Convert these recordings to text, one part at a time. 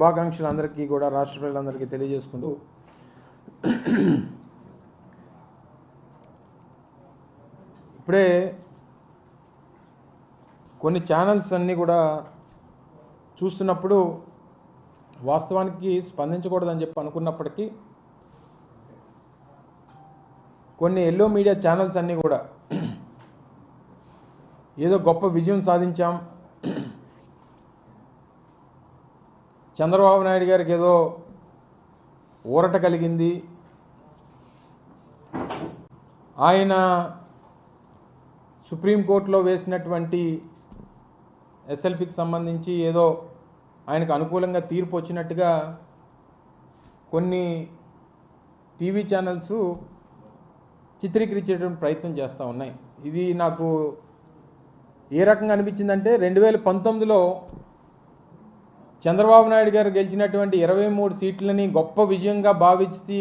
శుభాకాంక్షలందరికీ కూడా రాష్ట్ర ప్రజలందరికీ తెలియజేసుకుంటూ ఇప్పుడే కొన్ని ఛానల్స్ అన్నీ కూడా చూస్తున్నప్పుడు వాస్తవానికి స్పందించకూడదని చెప్పి అనుకున్నప్పటికీ కొన్ని ఎల్లో మీడియా ఛానల్స్ అన్నీ కూడా ఏదో గొప్ప విజయం సాధించాం, చంద్రబాబు నాయుడు గారికి ఏదో ఊరట కలిగింది, ఆయన సుప్రీంకోర్టులో వేసినటువంటి ఎస్ఎల్పికి సంబంధించి ఏదో ఆయనకు అనుకూలంగా తీర్పు వచ్చినట్టుగా కొన్ని టీవీ ఛానల్స్ చిత్రీకరించేటువంటి ప్రయత్నం చేస్తూ ఉన్నాయి. ఇది నాకు ఏ రకంగా అనిపించిందంటే 2019లో చంద్రబాబు నాయుడు గారు గెలిచినటువంటి 23 సీట్లని గొప్ప విజయంగా భావించి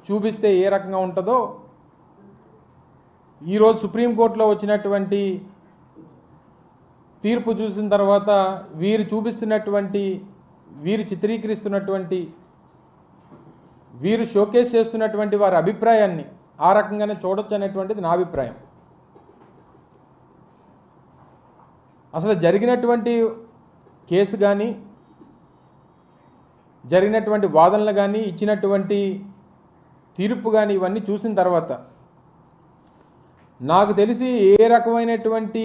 చూపిస్తే ఏ రకంగా ఉంటుందో ఈరోజు సుప్రీంకోర్టులో వచ్చినటువంటి తీర్పు చూసిన తర్వాత వీరు చూపిస్తున్నటువంటి, వీరు చిత్రీకరిస్తున్నటువంటి, వీరు షోకేస్ చేస్తున్నటువంటి వారి అభిప్రాయాన్ని ఆ రకంగానే చూడొచ్చు అనేటువంటిది నా అభిప్రాయం. అసలు జరిగినటువంటి కేసు కానీ, జరిగినటువంటి వాదనలు కానీ, ఇచ్చినటువంటి తీర్పు కానీ ఇవన్నీ చూసిన తర్వాత నాకు తెలిసి ఏ రకమైనటువంటి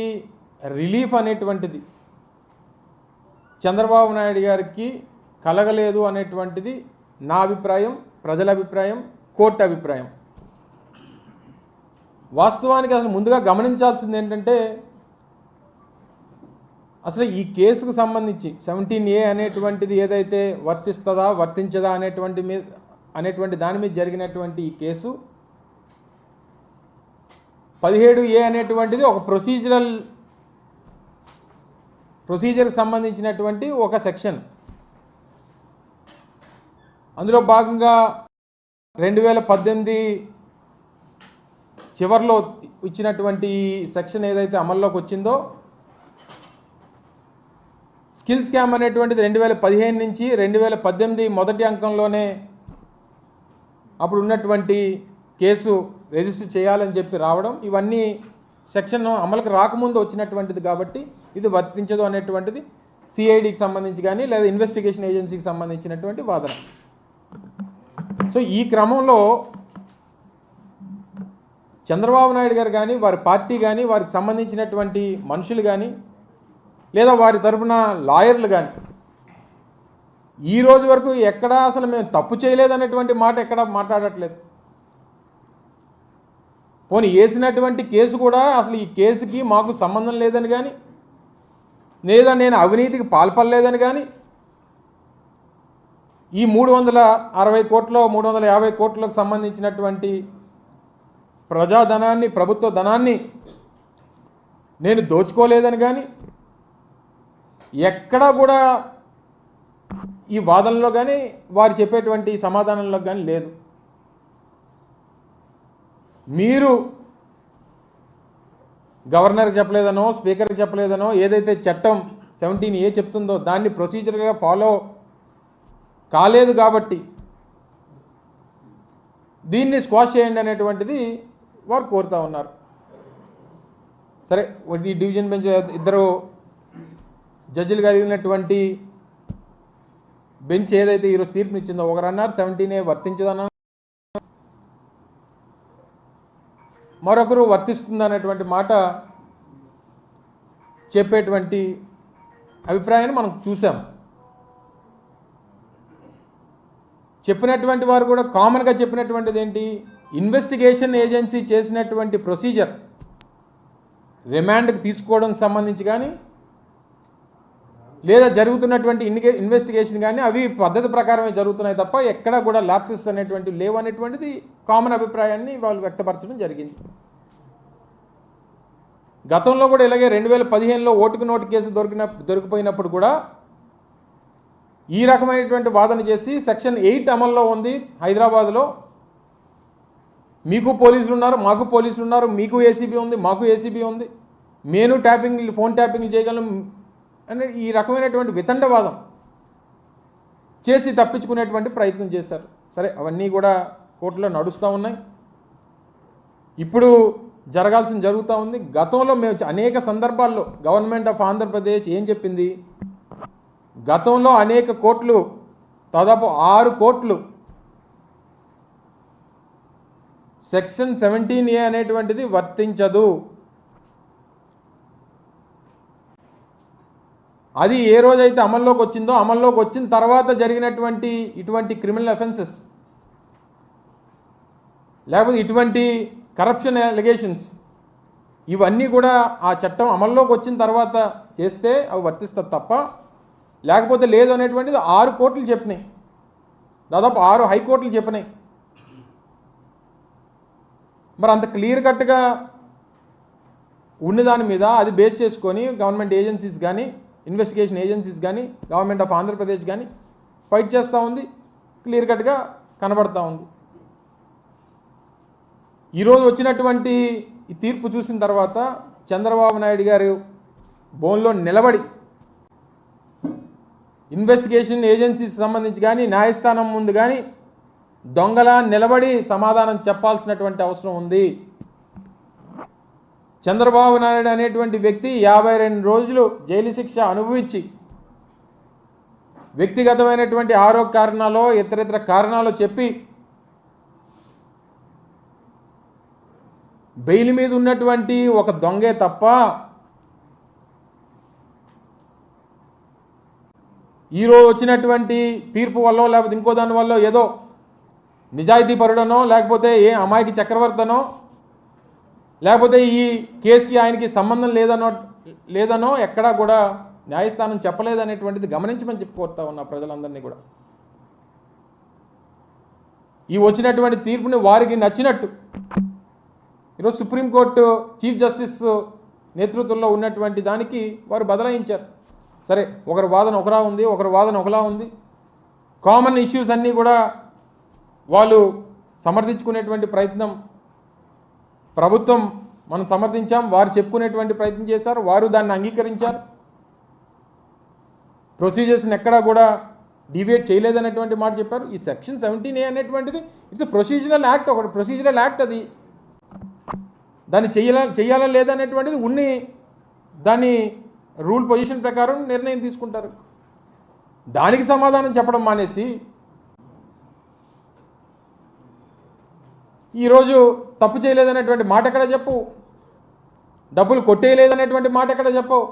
రిలీఫ్ అనేటువంటిది చంద్రబాబు నాయుడు గారికి కలగలేదు అనేటువంటిది నా అభిప్రాయం, ప్రజల అభిప్రాయం, కోర్టు అభిప్రాయం. వాస్తవానికి అసలు ముందుగా గమనించాల్సింది ఏంటంటే అసలు ఈ కేసుకు సంబంధించి 17A అనేటువంటిది ఏదైతే వర్తిస్తుందా వర్తించదా అనేటువంటి దాని మీద జరిగినటువంటి ఈ కేసు 17A అనేటువంటిది ఒక ప్రొసీజర్కి సంబంధించినటువంటి ఒక సెక్షన్. అందులో భాగంగా 2018 చివరిలో ఇచ్చినటువంటి సెక్షన్ ఏదైతే అమల్లోకి వచ్చిందో, స్కిల్ స్కామ్ అనేటువంటిది 2015 నుంచి 2018 మొదటి అంకంలోనే అప్పుడు ఉన్నటువంటి కేసు రిజిస్టర్ చేయాలని చెప్పి రావడం, ఇవన్నీ సెక్షన్ అమలుకి రాకముందు వచ్చినటువంటిది కాబట్టి ఇది వర్తించదు అనేటువంటిది సిఐడికి సంబంధించి కానీ లేదా ఇన్వెస్టిగేషన్ ఏజెన్సీకి సంబంధించినటువంటి వాదన. సో ఈ క్రమంలో చంద్రబాబు నాయుడు గారు కానీ, వారి పార్టీ కానీ, వారికి సంబంధించినటువంటి మనుషులు కానీ, లేదా వారి తరపున లాయర్లు కానీ ఈ రోజు వరకు ఎక్కడా అసలు మేము తప్పు చేయలేదనేటువంటి మాట ఎక్కడా మాట్లాడట్లేదు. పోనీ వేసినటువంటి కేసు కూడా అసలు ఈ కేసుకి మాకు సంబంధం లేదని కానీ, లేదా నేను అవినీతికి పాల్పడలేదని కానీ, ఈ 360 కోట్ల 350 కోట్లకు సంబంధించినటువంటి ప్రజాధనాన్ని, ప్రభుత్వ ధనాన్ని నేను దోచుకోలేదని కానీ ఎక్కడా కూడా ఈ వాదనలో కానీ వారు చెప్పేటువంటి సమాధానంలో కానీ లేదు. మీరు గవర్నర్కి చెప్పలేదనో, స్పీకర్కి చెప్పలేదనో, ఏదైతే చట్టం 17A చెప్తుందో దాన్ని ప్రొసీజర్గా ఫాలో కాలేదు కాబట్టి దీన్ని స్క్వాష్ చేయండి అనేటువంటిది వారు కోరుతూ ఉన్నారు. సరే, ఈ డివిజన్ బెంచ్ ఇద్దరు జడ్జిలు కలిగినటువంటి బెంచ్ ఏదైతే ఈరోజు తీర్పునిచ్చిందో, ఒకరు అన్నారు 17A వర్తించదన్నారు, మరొకరు వర్తిస్తుందనేటువంటి మాట చెప్పేటువంటి అభిప్రాయాన్ని మనం చూసాం. చెప్పినటువంటి వారు కూడా కామన్గా చెప్పినటువంటిది ఏంటి, ఇన్వెస్టిగేషన్ ఏజెన్సీ చేసినటువంటి ప్రొసీజర్ రిమాండ్కి తీసుకోవడానికి సంబంధించి కానీ, లేదా జరుగుతున్నటువంటి ఇన్వెస్టిగేషన్ కానీ అవి పద్ధతి ప్రకారమే జరుగుతున్నాయి తప్ప ఎక్కడా కూడా ల్యాప్సెస్ అనేటువంటివి లేవు అనేటువంటిది కామన్ అభిప్రాయాన్ని వాళ్ళు వ్యక్తపరచడం జరిగింది. గతంలో కూడా ఇలాగే 2015లో ఓటుకు నోటు కేసు దొరికిపోయినప్పుడు కూడా ఈ రకమైనటువంటి వాదన చేసి సెక్షన్ 8 అమల్లో ఉంది హైదరాబాద్లో, మీకు పోలీసులు ఉన్నారు, మాకు పోలీసులు ఉన్నారు, మీకు ఏసీబీ ఉంది, మాకు ఏసీబీ ఉంది, ఫోన్ ట్యాపింగ్ చేయగలం అనే ఈ రకమైనటువంటి వితండవాదం చేసి తప్పించుకునేటువంటి ప్రయత్నం చేశారు. సరే, అవన్నీ కూడా కోర్టులో నడుస్తూ ఉన్నాయి. ఇప్పుడు జరగాల్సిన జరుగుతూ ఉంది. గతంలో మేము అనేక సందర్భాల్లో గవర్నమెంట్ ఆఫ్ ఆంధ్రప్రదేశ్ ఏం చెప్పింది, గతంలో అనేక కోర్టులు, దాదాపు 6 కోర్టులు సెక్షన్ 17A అనేటువంటిది వర్తించదు, అది ఏ రోజైతే అమల్లోకి వచ్చిందో అమల్లోకి వచ్చిన తర్వాత జరిగినటువంటి ఇటువంటి క్రిమినల్ అఫెన్సెస్ లేకపోతే ఇటువంటి కరప్షన్ అలిగేషన్స్ ఇవన్నీ కూడా ఆ చట్టం అమల్లోకి వచ్చిన తర్వాత చేస్తే అవి వర్తిస్తుంది తప్ప లేకపోతే లేదు అనేటువంటిది 6 కోర్టులు చెప్పినాయి. దాదాపు 6 హైకోర్టులు చెప్పినాయి. మరి అంత క్లియర్ కట్గా ఉన్నదాని మీద అది బేస్ చేసుకొని గవర్నమెంట్ ఏజెన్సీస్ కానీ ఇన్వెస్టిగేషన్ ఏజెన్సీస్ కానీ గవర్నమెంట్ ఆఫ్ ఆంధ్రప్రదేశ్ కానీ ఫైట్ చేస్తూ ఉంది, క్లియర్ కట్గా కనబడతా ఉంది. ఈరోజు వచ్చినటువంటి ఈ తీర్పు చూసిన తర్వాత చంద్రబాబు నాయుడు గారు బోన్లో నిలబడి ఇన్వెస్టిగేషన్ ఏజెన్సీస్ సంబంధించి కానీ న్యాయస్థానం ముందు కానీ దొంగలా నిలబడి సమాధానం చెప్పాల్సినటువంటి అవసరం ఉంది. చంద్రబాబు నాయుడు అనేటువంటి వ్యక్తి 52 రోజులు జైలు శిక్ష అనుభవించి వ్యక్తిగతమైనటువంటి ఆరోగ్య కారణాలు ఇతరితర కారణాలు చెప్పి బెయిల్ మీద ఉన్నటువంటి ఒక దొంగే తప్ప ఈరోజు వచ్చినటువంటి తీర్పు వల్ల లేకపోతే ఇంకో దాని వల్ల ఏదో నిజాయితీ పరుడనో లేకపోతే ఏ అమాయకి చక్రవర్తనో లేకపోతే ఈ కేసుకి ఆయనకి సంబంధం లేదనో ఎక్కడా కూడా న్యాయస్థానం చెప్పలేదనేటువంటిది గమనించమని చెప్పి కోరుతా ఉన్నా ప్రజలందరినీ కూడా. ఈ వచ్చినటువంటి తీర్పుని వారికి నచ్చినట్టు ఈరోజు సుప్రీంకోర్టు చీఫ్ జస్టిస్ నేతృత్వంలో ఉన్నటువంటి దానికి వారు బదలాయించారు. సరే, ఒకరి వాదన ఒకలా ఉంది, ఒకరి వాదన ఒకలా ఉంది. కామన్ ఇష్యూస్ అన్నీ కూడా వాళ్ళు సమర్థించుకునేటువంటి ప్రయత్నం ప్రభుత్వం మనం సమర్థించాం, వారు చెప్పుకునేటువంటి ప్రయత్నం చేశారు, వారు దాన్ని అంగీకరించారు. ప్రొసీజర్స్ని ఎక్కడా కూడా డివియేట్ చేయలేదనేటువంటి మాట చెప్పారు. ఈ సెక్షన్ 17A అనేటువంటిది ఇట్స్ ప్రొసీజరల్ యాక్ట్, ఒకటి ప్రొసీజరల్ యాక్ట్. అది దాన్ని చేయాలా లేదనేటువంటిది ఉన్ని దాన్ని రూల్ పొజిషన్ ప్రకారం నిర్ణయం తీసుకుంటారు. దానికి సమాధానం చెప్పడం మానేసి ఈరోజు తప్పు చేయలేదనేటువంటి మాట ఎక్కడ చెప్పు, డబ్బులు కొట్టేయలేదనేటువంటి మాట ఎక్కడ చెప్పవు,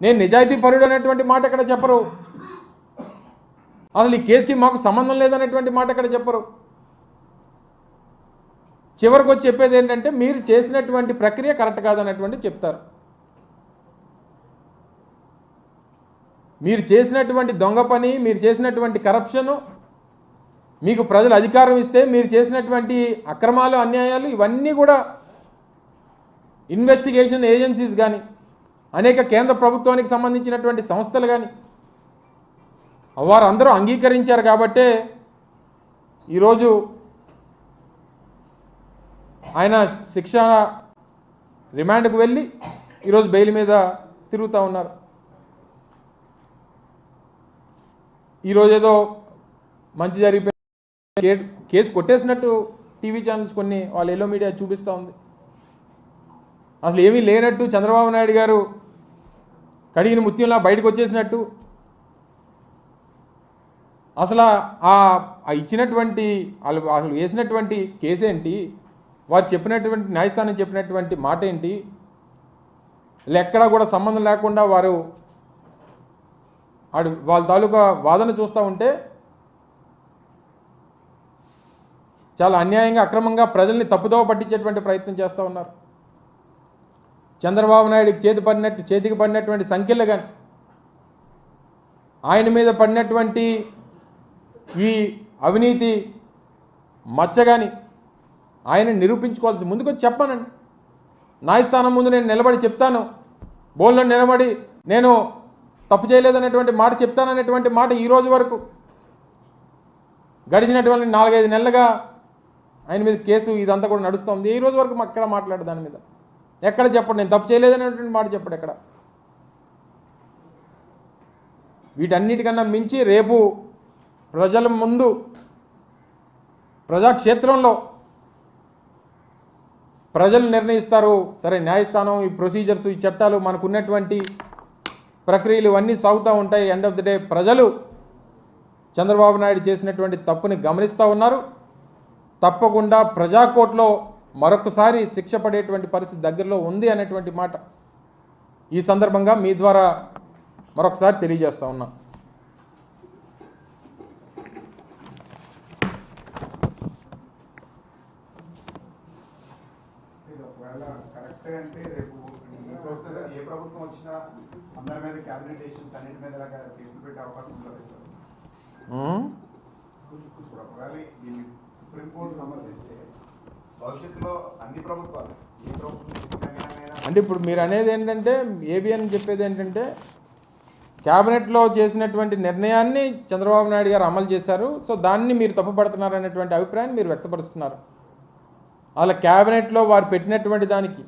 నేను నిజాయితీ పరుడు అనేటువంటి మాట ఎక్కడ చెప్పరు, అసలు ఈ కేసుకి మాకు సంబంధం లేదనేటువంటి మాట ఎక్కడ చెప్పరు. చివరికి వచ్చి చెప్పేది ఏంటంటే మీరు చేసినటువంటి ప్రక్రియ కరెక్ట్ కాదనేటువంటి చెప్తారు. మీరు చేసినటువంటి దొంగ పని, మీరు చేసినటువంటి కరప్షను, మీకు ప్రజలు అధికారం ఇస్తే మీరు చేసినటువంటి అక్రమాలు అన్యాయాలు ఇవన్నీ కూడా ఇన్వెస్టిగేషన్ ఏజెన్సీస్ కానీ అనేక కేంద్ర ప్రభుత్వానికి సంబంధించినటువంటి సంస్థలు కానీ వారందరూ అంగీకరించారు. కాబట్టే ఈరోజు ఆయన శిక్ష రిమాండ్కు వెళ్ళి ఈరోజు బెయిల్ మీద తిరుగుతూ ఉన్నారు. ఈరోజు ఏదో మంచి జరిగిపోయి కేసు కొట్టేసినట్టు టీవీ ఛానల్స్ కొన్ని వాళ్ళ ఎల్లో మీడియా చూపిస్తూ ఉంది. అసలు ఏమీ లేనట్టు చంద్రబాబు నాయుడు గారు కడిగిన ముత్యంలా బయటకు వచ్చేసినట్టు, అసలు ఆ ఇచ్చినటువంటి అసలు వేసినటువంటి కేసు ఏంటి, వారు చెప్పినటువంటి న్యాయస్థానం చెప్పినటువంటి మాట ఏంటి, ఎక్కడా కూడా సంబంధం లేకుండా వారు వాళ్ళ తాలూకా వాదన చూస్తూ ఉంటే చాలా అన్యాయంగా అక్రమంగా ప్రజల్ని తప్పుదోవ పట్టించేటువంటి ప్రయత్నం చేస్తూ ఉన్నారు. చంద్రబాబు నాయుడికి చేతికి పడినటువంటి సంఖ్యలు కానీ ఆయన మీద పడినటువంటి ఈ అవినీతి మచ్చ కానీ ఆయన నిరూపించుకోవాల్సి ముందుకొచ్చి చెప్పానండి. న్యాయస్థానం ముందు నేను నిలబడి చెప్తాను, బోన్లో నిలబడి నేను తప్పు చేయలేదనేటువంటి మాట చెప్తాననేటువంటి మాట ఈ రోజు వరకు గడిచినటువంటి 4-5 నెలలుగా ఆయన మీద కేసు ఇదంతా కూడా నడుస్తుంది. ఈ రోజు వరకు ఎక్కడ మాట్లాడు దాని మీద ఎక్కడ చెప్పడు, నేను తప్పు చేయలేదనేటువంటి మాట చెప్పడు ఎక్కడ. వీటన్నిటికన్నా మించి రేపు ప్రజల ముందు ప్రజాక్షేత్రంలో ప్రజలు నిర్ణయిస్తారు. సరే, న్యాయస్థానం, ఈ ప్రొసీజర్స్, ఈ చట్టాలు, మనకున్నటువంటి ప్రక్రియలు ఇవన్నీ సాగుతూ ఉంటాయి. ఎండ్ ఆఫ్ ది డే ప్రజలు చంద్రబాబు నాయుడు చేసినటువంటి తప్పుని గమనిస్తూ ఉన్నారు. తప్పకుండా ప్రజాకోర్టులో మరొకసారి శిక్ష పడేటువంటి పరిస్థితి దగ్గరలో ఉంది అనేటువంటి మాట ఈ సందర్భంగా మీ ద్వారా మరొకసారి తెలియజేస్తా ఉన్నా. ఏ ప్రభుత్వం వచ్చినా అందరి మీద క్యాబినెట్ డెసిషన్స్ అన్నిటి మీద కేసులు పెట్టే అవకాశం ఉంటుంది. ఒకవేళ దీన్ని సుప్రీంకోర్టు సమర్థిస్తే భవిష్యత్తులో అన్ని ప్రభుత్వాలు ఏ ప్రభుత్వం అంటే ఇప్పుడు మీరు అనేది ఏంటంటే, ఏబిఎన్ చెప్పేది ఏంటంటే, క్యాబినెట్లో చేసినటువంటి నిర్ణయాన్ని చంద్రబాబు నాయుడు గారు అమలు చేశారు. సో దాన్ని మీరు తప్పుపడుతున్నారు అనేటువంటి అభిప్రాయాన్ని మీరు వ్యక్తపరుస్తున్నారు. అలా క్యాబినెట్లో వారు పెట్టినటువంటి దానికి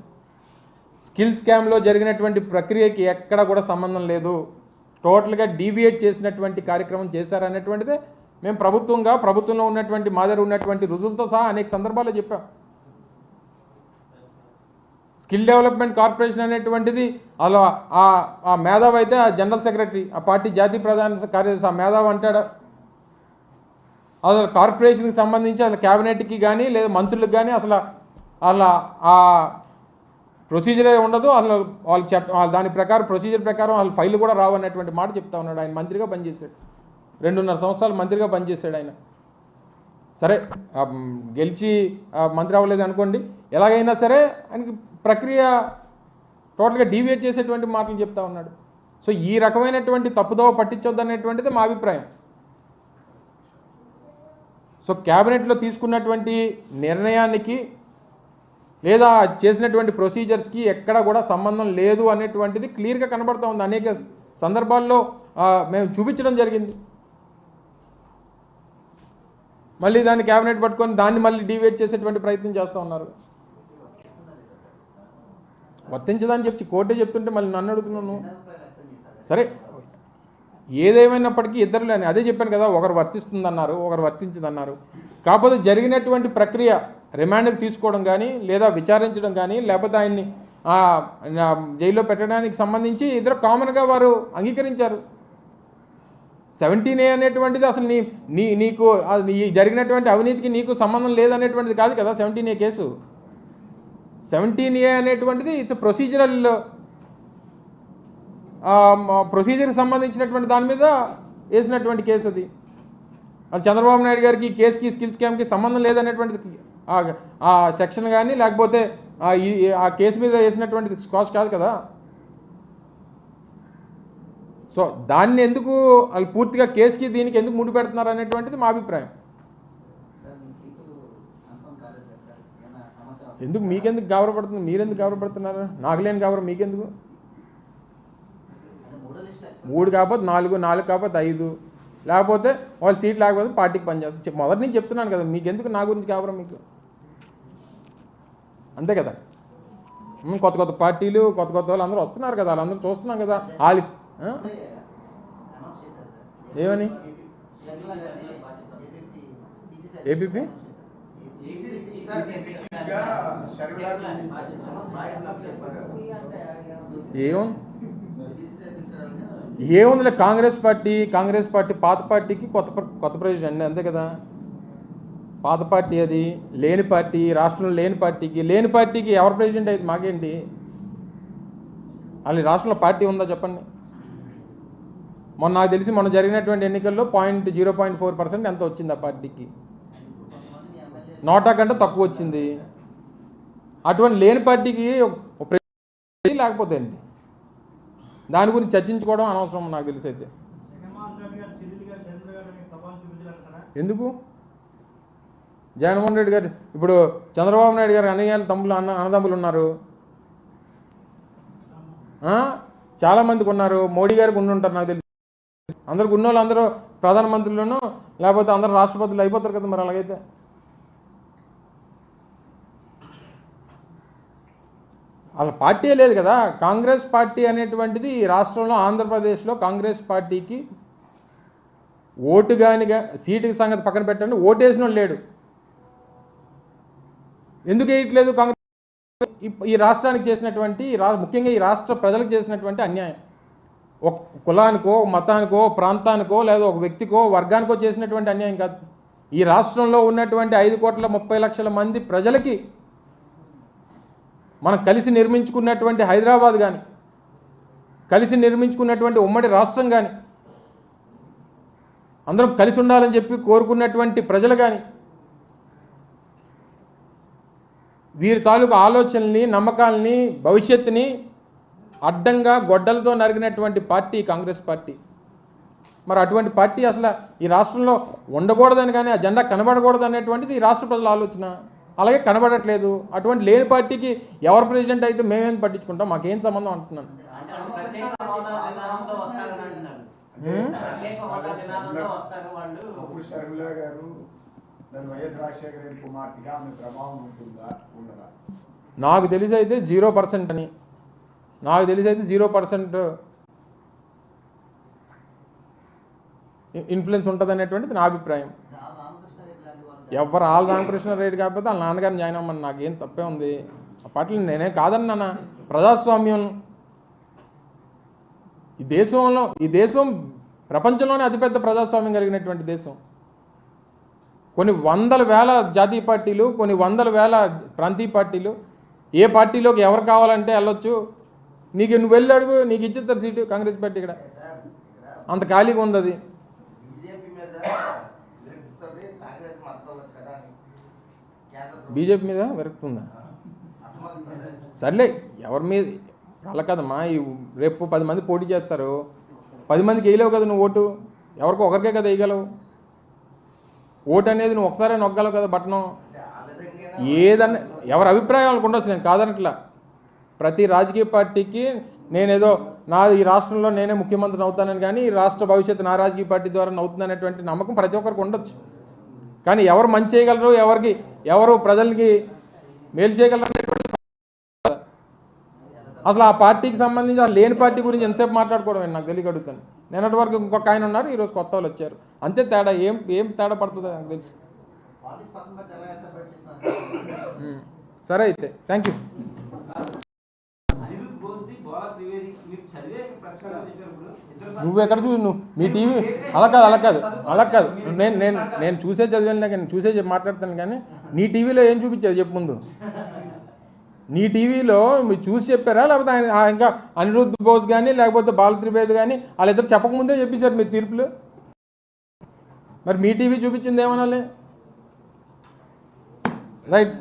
స్కిల్ స్కామ్లో జరిగినటువంటి ప్రక్రియకి ఎక్కడ కూడా సంబంధం లేదు. టోటల్గా డీవియేట్ చేసినటువంటి కార్యక్రమం చేశారనేటువంటిదే మేము ప్రభుత్వంలో ఉన్నటువంటి మా దగ్గర ఉన్నటువంటి రుజువులతో సహా అనేక సందర్భాల్లో చెప్పాం. స్కిల్ డెవలప్మెంట్ కార్పొరేషన్ అనేటువంటిది అలా ఆ మేధావి అయితే ఆ జనరల్ సెక్రటరీ, ఆ పార్టీ జాతీయ ప్రధాన కార్యదర్శి ఆ మేధావి అంటాడు. అసలు కార్పొరేషన్కి సంబంధించి అసలు క్యాబినెట్కి కానీ లేదా మంత్రులకు కానీ అసలు అలా ఆ ప్రొసీజరే ఉండదు. అసలు వాళ్ళు దాని ప్రకారం ప్రొసీజర్ ప్రకారం వాళ్ళ ఫైల్ కూడా రావు అన్నటువంటి మాట చెప్తా ఉన్నాడు. ఆయన మంత్రిగా పనిచేశాడు, 2.5 సంవత్సరాలు మంత్రిగా పనిచేశాడు ఆయన. సరే, గెలిచి మంత్రి అవ్వలేదు అనుకోండి, ఎలాగైనా సరే ఆయనకి ప్రక్రియ టోటల్గా డీవియేట్ చేసేటువంటి మాటలు చెప్తా ఉన్నాడు. సో ఈ రకమైనటువంటి తప్పుదోవ పట్టించొద్దు అనేటువంటిది మా అభిప్రాయం. సో క్యాబినెట్లో తీసుకున్నటువంటి నిర్ణయానికి లేదా చేసినటువంటి ప్రొసీజర్స్కి ఎక్కడ కూడా సంబంధం లేదు అనేటువంటిది క్లియర్గా కనబడుతూ ఉంది. అనేక సందర్భాల్లో మేము చూపించడం జరిగింది. మళ్ళీ దాన్ని క్యాబినెట్ పట్టుకొని దాన్ని మళ్ళీ డీవియేట్ చేసేటువంటి ప్రయత్నం చేస్తూ ఉన్నారు. వర్తించదని చెప్పి కోర్టే చెప్తుంటే మళ్ళీ నన్ను అడుగుతున్నాను. సరే, ఏదేమైనప్పటికీ ఇద్దరు అదే చెప్పాను కదా, ఒకరు వర్తిస్తుందన్నారు, ఒకరు వర్తించదన్నారు. కాకపోతే జరిగినటువంటి ప్రక్రియ రిమాండ్కి తీసుకోవడం కానీ లేదా విచారించడం కానీ లేకపోతే ఆయన్ని జైల్లో పెట్టడానికి సంబంధించి ఇద్దరు కామన్గా వారు అంగీకరించారు. 17A అనేటువంటిది అసలు నీకు జరిగినటువంటి అవినీతికి నీకు సంబంధం లేదనేటువంటిది కాదు కదా 17A కేసు. 17A అనేటువంటిది ఇట్స్ ప్రొసీజర్కి సంబంధించినటువంటి దాని మీద వేసినటువంటి కేసు అది. అది చంద్రబాబు నాయుడు గారికి ఈ కేసుకి స్కిల్ స్కామ్కి సంబంధం లేదనేటువంటిది ఆ సెక్షన్ కానీ లేకపోతే ఆ కేసు మీద వేసినటువంటిది స్కాష్ కాదు కదా. సో దాన్ని ఎందుకు వాళ్ళు పూర్తిగా కేసుకి దీనికి ఎందుకు ముడి పెడుతున్నారు అనేటువంటిది మా అభిప్రాయం. ఎందుకు మీకెందుకు గాబరపడుతుంది? మీరెందుకు గాబరపడుతున్నారు? నాకు లేని గాబరం మీకెందుకు? 3 కాకపోతే 4, 4 కాకపోతే 5, లేకపోతే వాళ్ళు సీట్ లేకపోతే పార్టీకి పనిచేస్తారు. మొదటి నుంచి చెప్తున్నాను కదా, మీకెందుకు నా గురించి గాబరం మీకు? అంతే కదా. కొత్త పార్టీలు కొత్త వాళ్ళు అందరూ వస్తున్నారు కదా, వాళ్ళందరూ చూస్తున్నాం కదా. వాళ్ళు ఏమని ఏపీపీ ఏముందిలే, కాంగ్రెస్ పార్టీ పాత పార్టీకి కొత్త ప్రెసిడెంట్ అంతే కదా. పాత పార్టీ అది, లేని పార్టీ, రాష్ట్రంలో లేని పార్టీకి ఎవరు ప్రెసిడెంట్ అయితే మాకేంటి? అది రాష్ట్రంలో పార్టీ ఉందా చెప్పండి. నాకు తెలిసి మొన్న జరిగినటువంటి ఎన్నికల్లో 0.4% ఎంత వచ్చింది ఆ పార్టీకి, నోటా కంటే తక్కువ వచ్చింది. అటువంటి లేని పార్టీకి లేకపోతే అండి దాని గురించి చర్చించుకోవడం అనవసరం నాకు తెలిసి. అయితే ఎందుకు జగన్మోహన్ రెడ్డి గారు ఇప్పుడు చంద్రబాబు నాయుడు గారు అన్నదమ్ములు ఉన్నారు, చాలామందికి ఉన్నారు. మోడీ గారికి ఉండుంటారు నాకు తెలిసి. అందరికి ఉన్న వాళ్ళు అందరూ ప్రధానమంత్రులను లేకపోతే అందరూ రాష్ట్రపతులు అయిపోతారు కదా. మరి అలాగైతే వాళ్ళ పార్టీ లేదు కదా. కాంగ్రెస్ పార్టీ అనేటువంటిది ఈ రాష్ట్రంలో ఆంధ్రప్రదేశ్లో కాంగ్రెస్ పార్టీకి ఓటు కానీ సీటు సంగతి పక్కన పెట్టండి, ఓటేసిన లేడు. ఎందుకు వేయట్లేదు? కాంగ్రెస్ ఈ రాష్ట్రానికి చేసినటువంటి ముఖ్యంగా ఈ రాష్ట్ర ప్రజలకు చేసినటువంటి అన్యాయం, ఒక కులానికో మతానికో ప్రాంతానికో లేదా ఒక వ్యక్తికో వర్గానికో చేసినటువంటి అన్యాయం కాదు. ఈ రాష్ట్రంలో ఉన్నటువంటి 5,30,00,000 మంది ప్రజలకి మనం కలిసి నిర్మించుకున్నటువంటి హైదరాబాద్ కానీ, కలిసి నిర్మించుకున్నటువంటి ఉమ్మడి రాష్ట్రం కానీ, అందరం కలిసి ఉండాలని చెప్పి కోరుకున్నటువంటి ప్రజలు కానీ, వీరి తాలూకు ఆలోచనల్ని నమ్మకాలని భవిష్యత్తుని అడ్డంగా గొడ్డలతో నరిగినటువంటి పార్టీ కాంగ్రెస్ పార్టీ. మరి అటువంటి పార్టీ అసలు ఈ రాష్ట్రంలో ఉండకూడదని కానీ, ఆ జెండా కనబడకూడదు అనేటువంటిది ఈ రాష్ట్ర ప్రజల ఆలోచన. అలాగే కనబడట్లేదు. అటువంటి లేని పార్టీకి ఎవరు ప్రెసిడెంట్ అయితే మేమేం పట్టించుకుంటాం, మాకేం సంబంధం అంటున్నాను. నాకు తెలిసి అయితే 0% అని, నాకు తెలిసి అయితే 0% ఇన్ఫ్లుయెన్స్ ఉంటుంది అనేటువంటిది నా అభిప్రాయం. ఎవరు ఆల్ రామకృష్ణారెడ్డి కాకపోతే వాళ్ళ నాన్నగారిని జాయిన్ అవ్వమని నాకేం తప్పే ఉంది. ఆ పార్టీలు నేనే కాదన్నా. ప్రజాస్వామ్యం ఈ దేశం ప్రపంచంలోనే అతిపెద్ద ప్రజాస్వామ్యం కలిగినటువంటి దేశం. కొన్ని వందల వేల జాతీయ పార్టీలు, కొన్ని వందల వేల ప్రాంతీయ పార్టీలు, ఏ పార్టీలోకి ఎవరు కావాలంటే వెళ్ళొచ్చు. నువ్వు వెళ్ళి అడుగు, నీకు ఇచ్చేస్తారు సీటు. కాంగ్రెస్ పార్టీ ఇక్కడ అంత ఖాళీగా ఉంది. అది బీజేపీ మీద విరక్తుందా? సర్లే, ఎవరి మీద అలా కదమ్మా. రేపు 10 మంది పోటీ చేస్తారు, 10 మందికి వేయలేవు కదా నువ్వు ఓటు. ఎవరికో ఒకరికే కదా వేయగలవు. ఓటు అనేది నువ్వు ఒకసారి నొక్కగలవు కదా బటనం. ఏదన్నా ఎవరి అభిప్రాయాలకు ఉండొచ్చు, నేను కాదనట్లా. ప్రతి రాజకీయ పార్టీకి నేనేదో ఈ రాష్ట్రంలో నేనే ముఖ్యమంత్రిని అవుతానని కానీ, ఈ రాష్ట్ర భవిష్యత్తు నా రాజకీయ పార్టీ ద్వారా అవుతుంది అనేటువంటి నమ్మకం ప్రతి ఒక్కరికి ఉండొచ్చు. కానీ ఎవరు మంచి చేయగలరు, ఎవరు ప్రజలకి మేలు చేయగలరు అనేటువంటి అసలు ఆ పార్టీకి సంబంధించి ఆ లేని పార్టీ గురించి ఎంతసేపు మాట్లాడుకోవడం నాకు తెలియక అడుగుతాను. నిన్నటి వరకు ఇంకొక ఆయన ఉన్నారు, ఈరోజు కొత్త వాళ్ళు వచ్చారు. అంతే తేడా. ఏం తేడా పడుతుందో నాకు తెలుసు. సరే అయితే థ్యాంక్ యూ. నువ్వెక్కడ నువ్వు మీ టీవీ అలా కాదు. నేను చూసే చదివాను కానీ చూసే మాట్లాడతాను కానీ, నీ టీవీలో ఏం చూపించారు చెప్పు ముందు. నీ టీవీలో మీరు చూసి చెప్పారా, లేకపోతే ఆయన ఇంకా అనిరుద్ధ్ బోస్ కానీ లేకపోతే బాల త్రివేది కానీ వాళ్ళిద్దరు చెప్పకముందే చెప్పేశారు మీరు తీర్పులు. మరి మీ టీవీ చూపించింది ఏమనాలి? రైట్.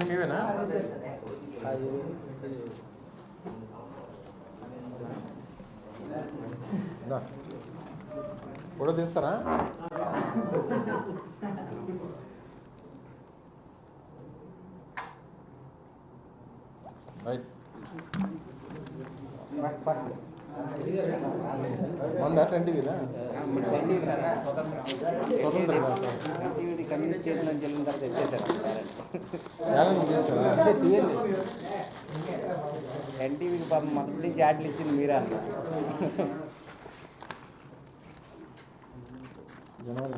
మీవేనా ఫోటో తీస్తారా? రైట్. మందా ఎన్టీవీదా? స్వతంత్ర ఎన్టీవీకి మొదటి నుంచి యాడ్లు ఇచ్చింది మీరే అన్న. జనవరి